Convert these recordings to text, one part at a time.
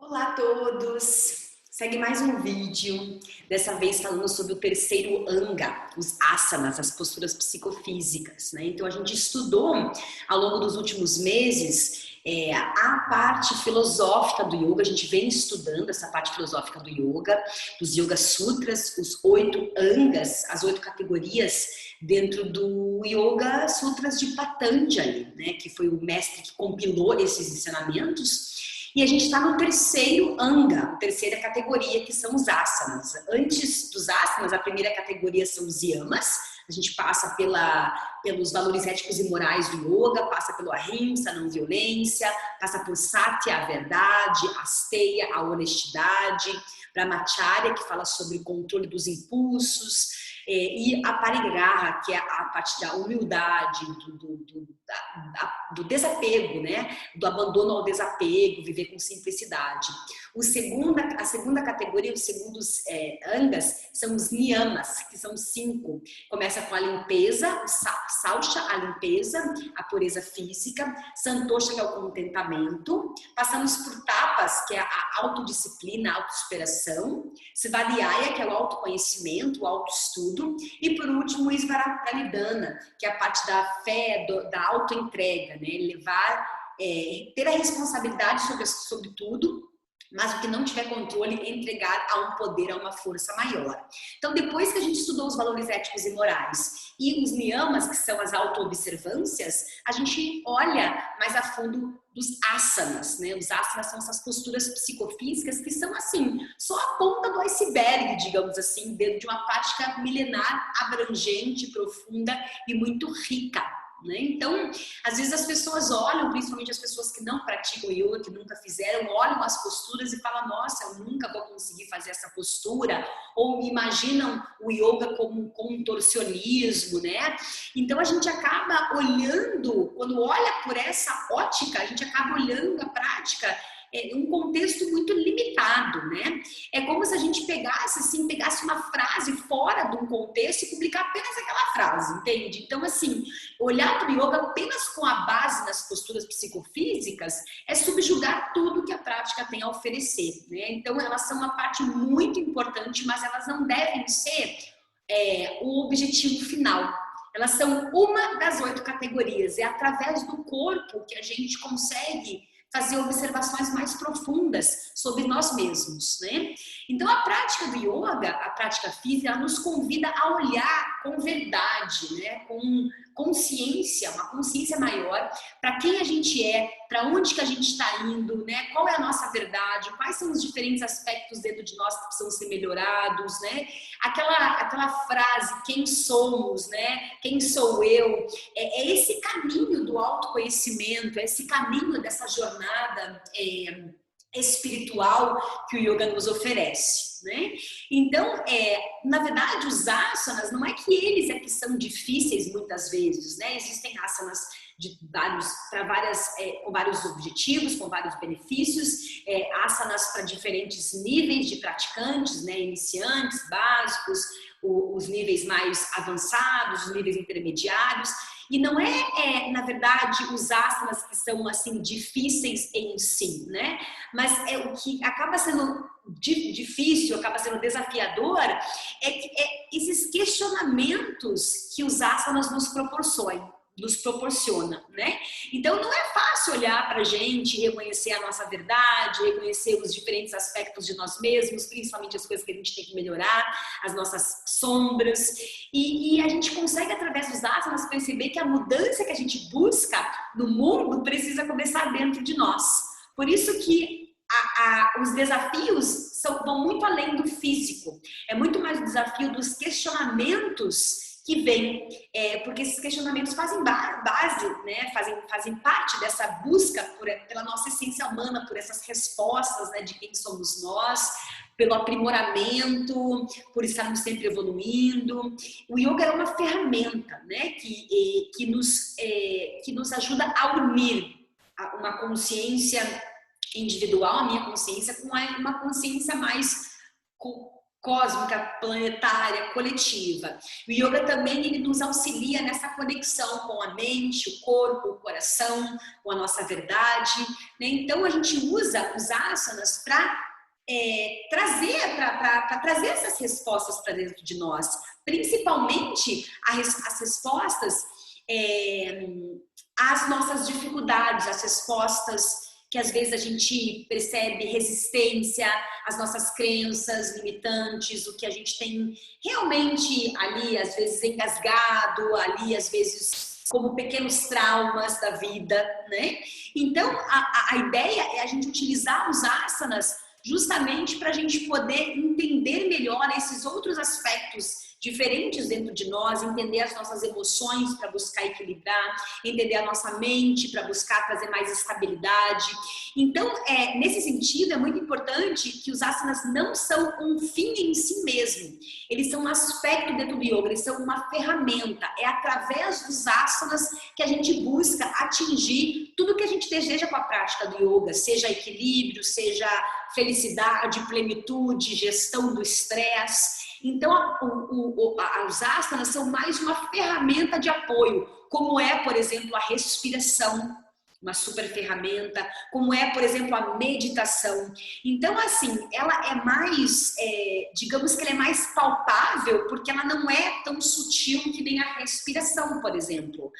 Olá a todos! Segue mais um vídeo, dessa vez falando sobre o terceiro Anga, os asanas, as posturas psicofísicas, né? Então a gente estudou ao longo dos últimos meses a parte filosófica do yoga, a gente vem estudando essa parte filosófica do yoga, dos Yoga Sutras, os 8 Angas, as 8 categorias dentro do Yoga Sutras de Patanjali, né? Que foi o mestre que compilou esses ensinamentos. E a gente está no terceiro Anga, terceira categoria, que são os asanas. Antes dos asanas, a primeira categoria são os yamas. A gente passa pelos valores éticos e morais do yoga, passa pelo ahimsa, a não violência, passa por satya, a verdade, asteya, a honestidade, brahmacharya, que fala sobre o controle dos impulsos, e a parigraha, que é a parte da humildade, do desapego, né? Do abandono ao desapego, viver com simplicidade. A segunda categoria, os segundos angas, são os niyamas, que são 5. Começa com a limpeza, saucha, a limpeza, a pureza física, santosha, que é o contentamento. Passamos por tapas, que é a autodisciplina, a autossuperação, svadhyaya, que é o autoconhecimento, o autoestudo, e por último o svarapranidhana, que é a parte da fé, da autoentrega, né? Ter a responsabilidade sobre tudo, mas o que não tiver controle, entregar a um poder, a uma força maior. Então, depois que a gente estudou os valores éticos e morais e os niyamas, que são as auto-observâncias, a gente olha mais a fundo dos asanas, né? Os asanas são essas posturas psicofísicas que são, assim, só a ponta do iceberg, digamos assim, dentro de uma prática milenar, abrangente, profunda e muito rica, né? Então, às vezes as pessoas olham, principalmente as pessoas que não praticam yoga, que nunca fizeram, olham as posturas e falam: nossa, eu nunca vou conseguir fazer essa postura, ou imaginam o yoga como um contorcionismo, né? Então a gente acaba olhando, quando olha por essa ótica, a gente acaba olhando a prática um contexto muito limitado, né? É como se a gente pegasse uma frase fora de um contexto e publicar apenas aquela frase, entende? Então, assim, olhar para o yoga apenas com a base nas posturas psicofísicas é subjugar tudo que a prática tem a oferecer, né? Então, elas são uma parte muito importante, mas elas não devem ser o objetivo final. Elas são uma das 8 categorias. É através do corpo que a gente consegue fazer observações mais profundas sobre nós mesmos, né? Então, a prática do yoga, a prática física, ela nos convida a olhar com verdade, né? Com consciência, uma consciência maior para quem a gente é, para onde que a gente está indo, né? Qual é a nossa verdade, quais são os diferentes aspectos dentro de nós que precisam ser melhorados, né? Aquela frase, quem somos, né? Quem sou eu? É esse caminho do autoconhecimento, é esse caminho dessa jornada espiritual que o yoga nos oferece, né? Então, na verdade, os asanas, não é que eles que são difíceis muitas vezes, né? Existem asanas com vários objetivos, com vários benefícios, asanas para diferentes níveis de praticantes, né? Iniciantes, básicos, os níveis mais avançados, os níveis intermediários. E não na verdade, os asanas que são, assim, difíceis em si, né? Mas o que acaba sendo difícil, acaba sendo desafiador, esses questionamentos que os asanas nos proporciona, né? Então não é fácil olhar pra gente, reconhecer a nossa verdade, reconhecer os diferentes aspectos de nós mesmos, principalmente as coisas que a gente tem que melhorar, as nossas sombras, e a gente consegue através dos asanas perceber que a mudança que a gente busca no mundo precisa começar dentro de nós. Por isso que os desafios vão muito além do físico, é muito mais o desafio dos questionamentos que vem, porque esses questionamentos fazem base, né? fazem parte dessa busca pela nossa essência humana, por essas respostas, né? De quem somos nós, pelo aprimoramento, por estarmos sempre evoluindo. O yoga é uma ferramenta, né? que nos ajuda a unir uma consciência individual, a minha consciência, com uma consciência mais cósmica, planetária, coletiva. O yoga também ele nos auxilia nessa conexão com a mente, o corpo, o coração, com a nossa verdade, né? Então a gente usa os asanas para trazer essas respostas para dentro de nós, principalmente as respostas às nossas dificuldades, as respostas que às vezes a gente percebe resistência às nossas crenças limitantes, o que a gente tem realmente ali, às vezes engasgado, ali às vezes como pequenos traumas da vida, né? Então, a ideia é a gente utilizar os asanas justamente para a gente poder entender melhor esses outros aspectos diferentes dentro de nós, entender as nossas emoções para buscar equilibrar, entender a nossa mente para buscar trazer mais estabilidade. Então, nesse sentido, é muito importante que os asanas não são um fim em si mesmo. Eles são um aspecto dentro do yoga, eles são uma ferramenta. É através dos asanas que a gente busca atingir tudo que a gente deseja com a prática do yoga, seja equilíbrio, seja felicidade, plenitude, gestão do estresse. Então, os asanas são mais uma ferramenta de apoio, como é, por exemplo, a respiração, uma super ferramenta, como é, por exemplo, a meditação. Então, assim, ela é mais, digamos que ela é mais palpável, porque ela não é tão sutil que nem a respiração, por exemplo.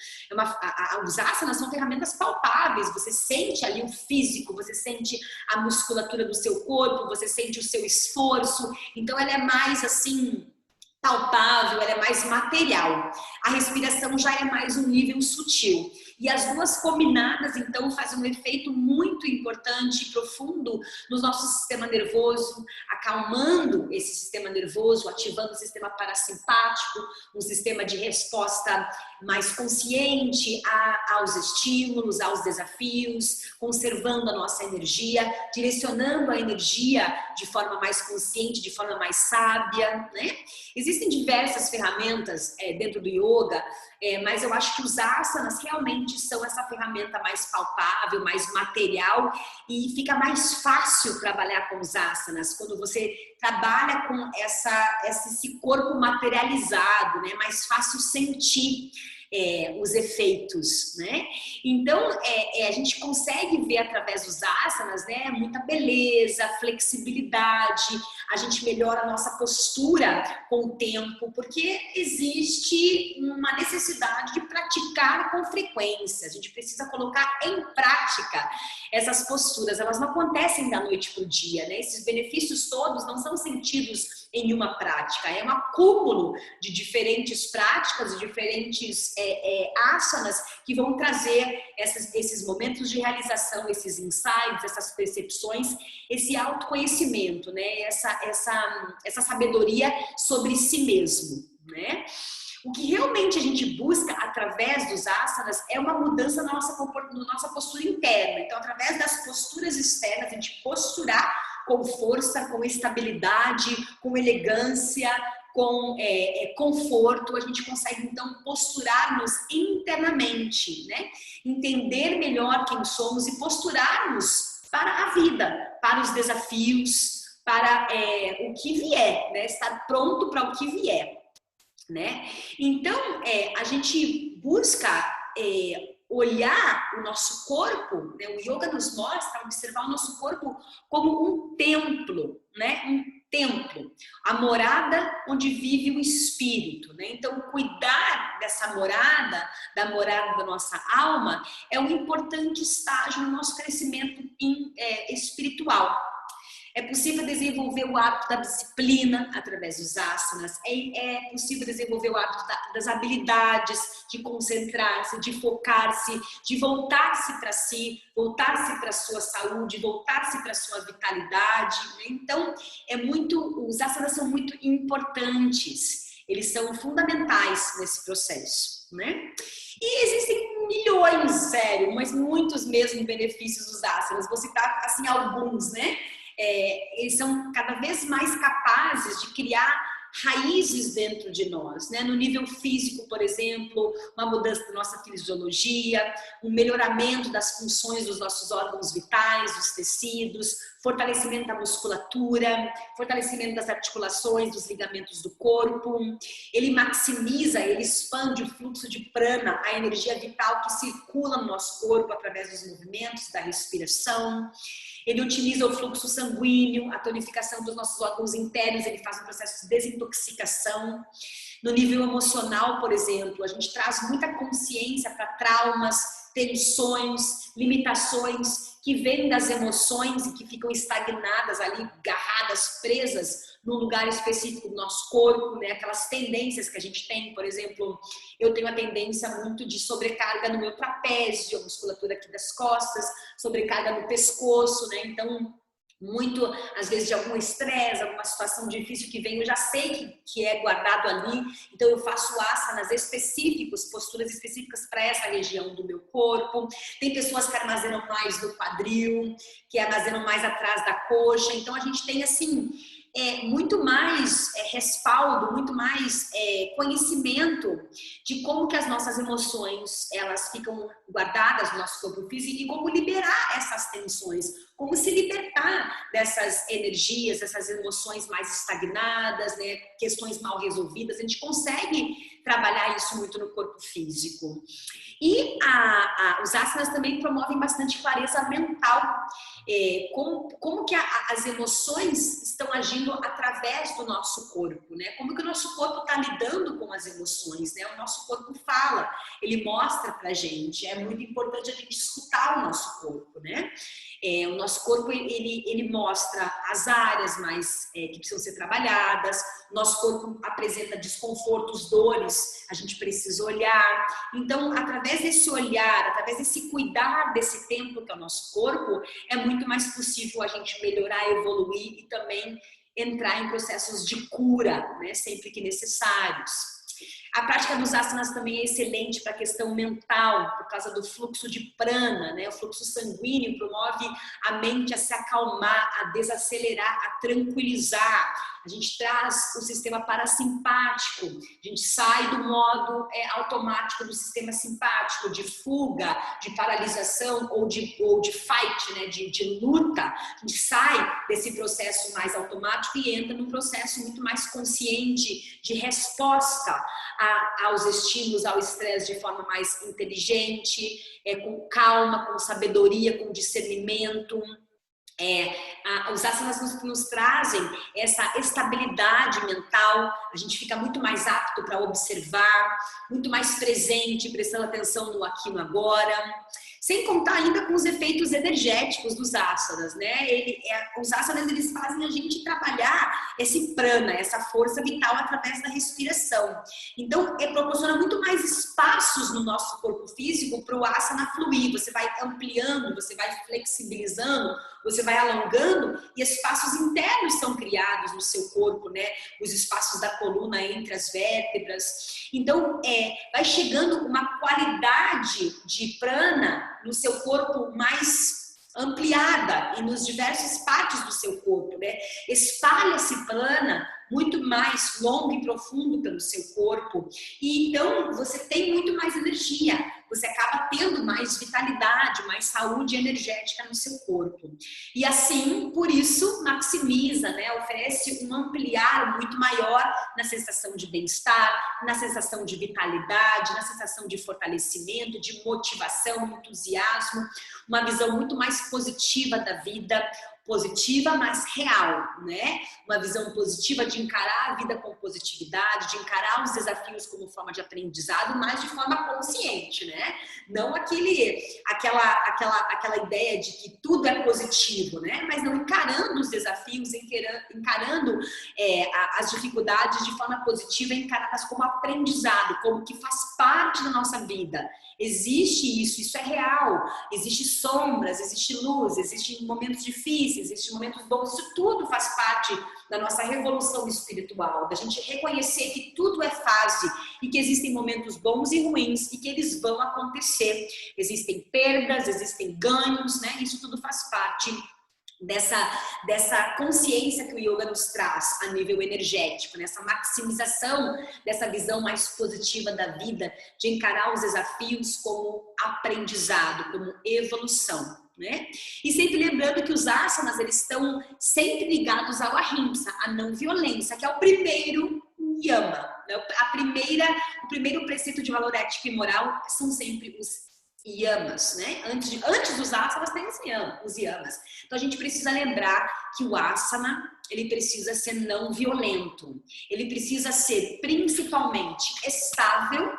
Os asanas são ferramentas palpáveis, você sente ali o físico, você sente a musculatura do seu corpo, você sente o seu esforço, então ela é mais, assim, palpável, ela é mais material. A respiração já é mais um nível sutil. E as duas combinadas, então, fazem um efeito muito importante e profundo no nosso sistema nervoso, acalmando esse sistema nervoso, ativando o sistema parasimpático, um sistema de resposta mais consciente aos estímulos, aos desafios, conservando a nossa energia, direcionando a energia de forma mais consciente, de forma mais sábia, né? Existem diversas ferramentas dentro do yoga, mas eu acho que os asanas realmente são essa ferramenta mais palpável, mais material, e fica mais fácil trabalhar com os asanas quando você trabalha com esse corpo materializado, né? Mais fácil sentir os efeitos, né? Então, a gente consegue ver através dos asanas, né? Muita beleza, flexibilidade, a gente melhora a nossa postura com o tempo, porque existe uma necessidade de praticar com frequência, a gente precisa colocar em prática essas posturas, elas não acontecem da noite para o dia, né? Esses benefícios todos não são sentidos em uma prática, é um acúmulo de diferentes práticas, de diferentes asanas que vão trazer esses momentos de realização, esses insights, essas percepções, esse autoconhecimento, né? Essa sabedoria sobre si mesmo, né? O que realmente a gente busca através dos asanas é uma mudança na nossa postura interna. Então, através das posturas externas, a gente posturar com força, com estabilidade, com elegância, com conforto, a gente consegue então posturar-nos internamente, né? Entender melhor quem somos e posturar-nos para a vida, para os desafios, para o que vier, né? Estar pronto para o que vier, né? Então, a gente busca olhar o nosso corpo, né? O yoga nos mostra observar o nosso corpo como um templo, né? Um templo, a morada onde vive o espírito, né? Então, cuidar dessa morada, da morada da nossa alma, é um importante estágio no nosso crescimento espiritual. É possível desenvolver o hábito da disciplina através dos asanas, é possível desenvolver o hábito das habilidades, de concentrar-se, de focar-se, de voltar-se para si, voltar-se para a sua saúde, voltar-se para a sua vitalidade, né? Então, os asanas são muito importantes, eles são fundamentais nesse processo, né? E existem milhões, sério, mas muitos mesmo benefícios dos asanas, vou citar assim alguns, né? Eles são cada vez mais capazes de criar raízes dentro de nós, né? No nível físico, por exemplo, uma mudança da nossa fisiologia, um melhoramento das funções dos nossos órgãos vitais, dos tecidos, fortalecimento da musculatura, fortalecimento das articulações, dos ligamentos do corpo. Ele maximiza, ele expande o fluxo de prana, a energia vital que circula no nosso corpo através dos movimentos, da respiração. Ele utiliza o fluxo sanguíneo, a tonificação dos nossos órgãos internos, ele faz um processo de desintoxicação. No nível emocional, por exemplo, a gente traz muita consciência para traumas, tensões, limitações que vêm das emoções e que ficam estagnadas ali, agarradas, presas num lugar específico do nosso corpo, né? Aquelas tendências que a gente tem, por exemplo, eu tenho a tendência muito de sobrecarga no meu trapézio, a musculatura aqui das costas, sobrecarga no pescoço, né? Então, muito, às vezes, de algum estresse, alguma situação difícil que vem, eu já sei que é guardado ali, então eu faço asanas específicos, posturas específicas para essa região do meu corpo. Tem pessoas que armazenam mais no quadril, que armazenam mais atrás da coxa, então a gente tem, assim, muito mais respaldo, muito mais conhecimento de como que as nossas emoções, elas ficam guardadas no nosso corpo físico e como liberar essas tensões, como se libertar dessas energias, dessas emoções mais estagnadas, né? Questões mal resolvidas. A gente consegue trabalhar isso muito no corpo físico. E os asanas também promovem bastante clareza mental. Como que as emoções estão agindo através do nosso corpo, né? Como que o nosso corpo está lidando com as emoções, né? O nosso corpo fala, ele mostra pra gente. É muito importante a gente escutar o nosso corpo, né? O nosso corpo, ele mostra as áreas mais que precisam ser trabalhadas. O nosso corpo apresenta desconfortos, dores, a gente precisa olhar. Então, através desse olhar, através desse cuidar desse templo que é o nosso corpo, é muito mais possível a gente melhorar, evoluir e também entrar em processos de cura, né, sempre que necessários. A prática dos asanas também é excelente para a questão mental, por causa do fluxo de prana, né? O fluxo sanguíneo promove a mente a se acalmar, a desacelerar, a tranquilizar. A gente traz o sistema parasimpático, a gente sai do modo automático do sistema simpático, de fuga, de paralisação ou de fight, né? de luta. A gente sai desse processo mais automático e entra num processo muito mais consciente de resposta aos estímulos, ao estresse de forma mais inteligente, com calma, com sabedoria, com discernimento. Os asanas nos trazem essa estabilidade mental, a gente fica muito mais apto para observar, muito mais presente, prestando atenção no aqui e no agora. Sem contar ainda com os efeitos energéticos dos asanas, né? Os asanas, eles fazem a gente trabalhar esse prana, essa força vital através da respiração. Então, proporciona muito mais espaços no nosso corpo físico para o asana fluir. Você vai ampliando, você vai flexibilizando, você vai alongando e espaços internos são criados no seu corpo, né? Os espaços da coluna entre as vértebras. Então, vai chegando uma qualidade de prana no seu corpo mais ampliada e nos diversas partes do seu corpo, né? Espalha-se prana muito mais longo e profundo pelo seu corpo e então você tem muito mais energia, você acaba tendo mais vitalidade, mais saúde energética no seu corpo. E assim, por isso, maximiza, né? Oferece um ampliar muito maior na sensação de bem-estar, na sensação de vitalidade, na sensação de fortalecimento, de motivação, entusiasmo, uma visão muito mais positiva da vida, positiva, mas real, né? Uma visão positiva de encarar a vida com positividade, de encarar os desafios como forma de aprendizado, mas de forma consciente, né? Não aquela ideia de que tudo é positivo, né? Mas não encarando os desafios, encarando as dificuldades de forma positiva, encaradas como aprendizado, como que faz parte da nossa vida. Existe isso é real. Existe sombras, existe luz, existem momentos difíceis, existem momentos bons. Isso tudo faz parte da nossa revolução espiritual, da gente reconhecer que tudo é fase e que existem momentos bons e ruins e que eles vão acontecer. Existem perdas, existem ganhos, né? Isso tudo faz parte dessa consciência que o yoga nos traz a nível energético, nessa maximização dessa visão mais positiva da vida, de encarar os desafios como aprendizado, como evolução, né? E sempre lembrando que os asanas, eles estão sempre ligados ao ahimsa, a não violência, que é o primeiro yama, né? O primeiro preceito de valor ético e moral são sempre os yamas, né? Antes dos asanas tem os yamas. Então a gente precisa lembrar que o asana, ele precisa ser não violento. Ele precisa ser principalmente estável,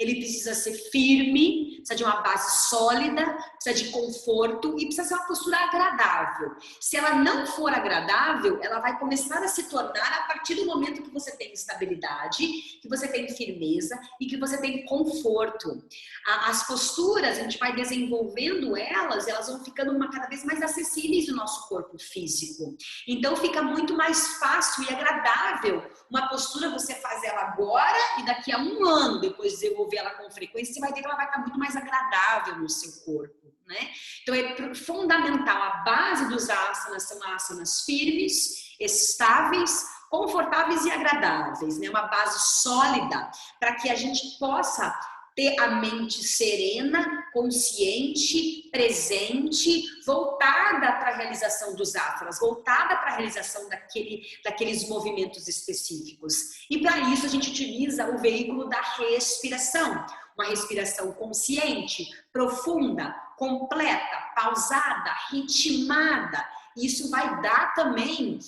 ele precisa ser firme, precisa de uma base sólida, precisa de conforto e precisa ser uma postura agradável. Se ela não for agradável, ela vai começar a se tornar a partir do momento que você tem estabilidade, que você tem firmeza e que você tem conforto. As posturas, a gente vai desenvolvendo elas vão ficando cada vez mais acessíveis no nosso corpo físico. Então fica muito mais fácil e agradável. Uma postura você faz ela agora e daqui a um ano, depois de desenvolver ela com frequência, você vai ver que ela vai estar muito mais agradável no seu corpo, né? Então é fundamental, a base dos asanas são asanas firmes, estáveis, confortáveis e agradáveis, né? Uma base sólida para que a gente possa ter a mente serena, consciente, presente, voltada para a realização dos asanas, voltada para a realização daqueles movimentos específicos. E para isso a gente utiliza o veículo da respiração, uma respiração consciente, profunda, completa, pausada, ritmada. Isso vai dar também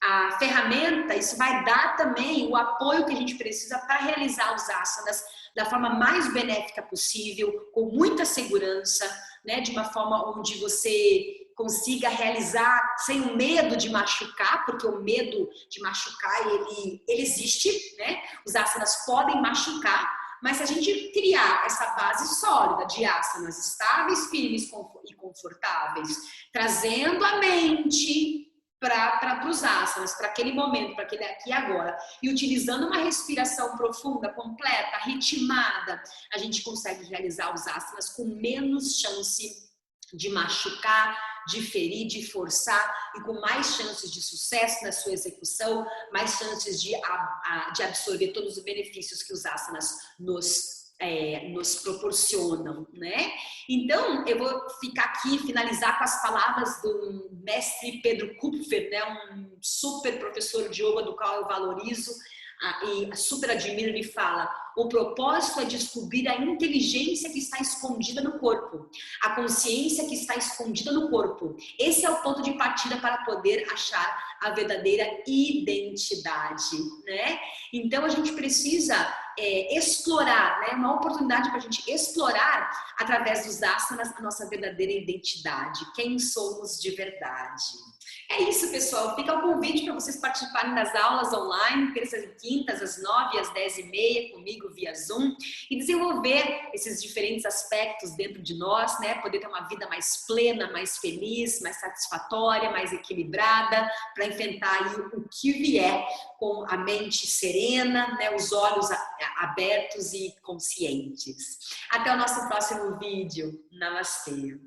a ferramenta, isso vai dar também o apoio que a gente precisa para realizar os asanas da forma mais benéfica possível, com muita segurança, né? De uma forma onde você consiga realizar sem o medo de machucar, porque o medo de machucar, ele existe, né? Os asanas podem machucar, mas se a gente criar essa base sólida de asanas estáveis, firmes e confortáveis, trazendo a mente para os asanas, para aquele momento, para aquele aqui e agora, e utilizando uma respiração profunda, completa, ritmada, a gente consegue realizar os asanas com menos chance de machucar, de ferir, de forçar e com mais chances de sucesso na sua execução, mais chances de absorver todos os benefícios que os asanas nos proporcionam, né? Então, eu vou ficar aqui, finalizar com as palavras do mestre Pedro Kupfer, né? Um super professor de yoga do qual eu valorizo e super admiro. Ele fala: o propósito é descobrir a inteligência que está escondida no corpo, a consciência que está escondida no corpo. Esse é o ponto de partida para poder achar a verdadeira identidade, né? Então a gente precisa explorar, né? Uma oportunidade para a gente explorar através dos asanas a nossa verdadeira identidade, quem somos de verdade. É isso, pessoal. Fica o convite para vocês participarem das aulas online, terças e quintas, às 9 e às 10h30, comigo via Zoom, e desenvolver esses diferentes aspectos dentro de nós, né? Poder ter uma vida mais plena, mais feliz, mais satisfatória, mais equilibrada, para enfrentar aí o que vier com a mente serena, né? Os olhos abertos e conscientes. Até o nosso próximo vídeo. Namastê.